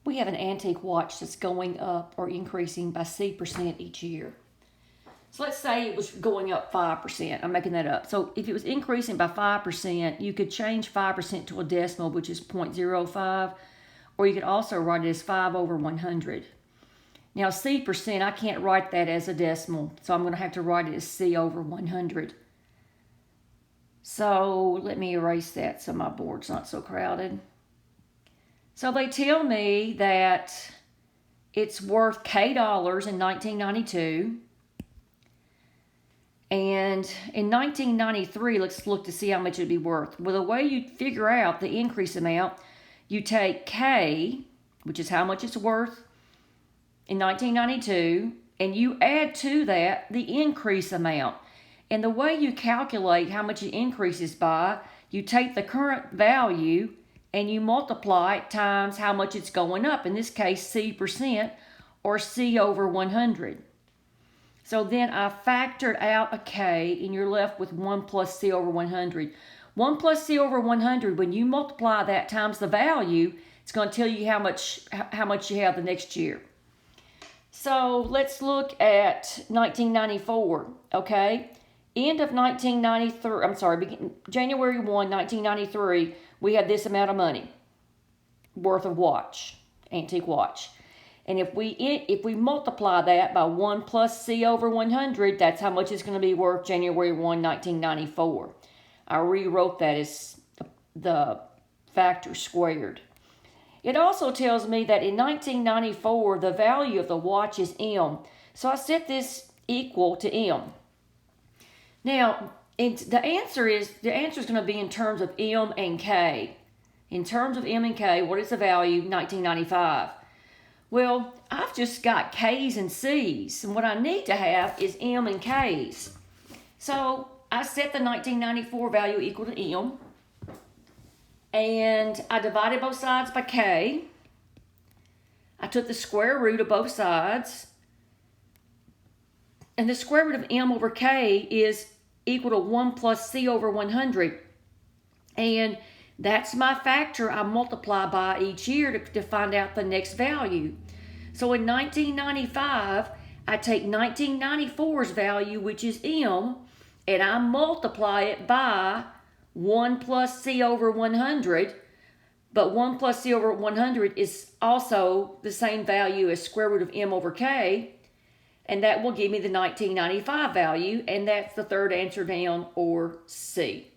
We have an antique watch that's going up or increasing by C% each year. So let's say it was going up 5%. I'm making that up. So if it was increasing by 5%, you could change 5% to a decimal, which is 0.05, or you could also write it as 5 over 100. Now C%, I can't write that as a decimal, so I'm going to have to write it as C over 100. So let me erase that so my board's not so crowded. So they tell me that it's worth K dollars in 1992. And in 1993, let's look to see how much it'd be worth. Well, the way you figure out the increase amount, you take K, which is how much it's worth in 1992, and you add to that the increase amount. And the way you calculate how much it increases by, you take the current value and you multiply it times how much it's going up. In this case, C%, or C over 100. So then I factored out a K, and you're left with 1 plus C over 100. 1 plus C over 100, when you multiply that times the value, it's going to tell you how much you have the next year. So let's look at 1994, okay? End of 1993, January 1, 1993, we had this amount of money worth of watch, antique watch. And if we multiply that by 1 plus C over 100, that's how much it's going to be worth January 1, 1994. I rewrote that as the factor squared. It also tells me that in 1994, the value of the watch is M. So I set this equal to M. Now, the answer is going to be in terms of M and K. In terms of M and K, what is the value 1995? Well, I've just got K's and C's, and what I need to have is M and K's. So I set the 1994 value equal to M, and I divided both sides by K. I took the square root of both sides, and the square root of M over K is equal to 1 plus C over 100. And that's my factor I multiply by each year to find out the next value. So in 1995, I take 1994's value, which is M, and I multiply it by 1 plus C over 100. But 1 plus C over 100 is also the same value as square root of M over K. And that will give me the 1995 value, and that's the third answer down, or C.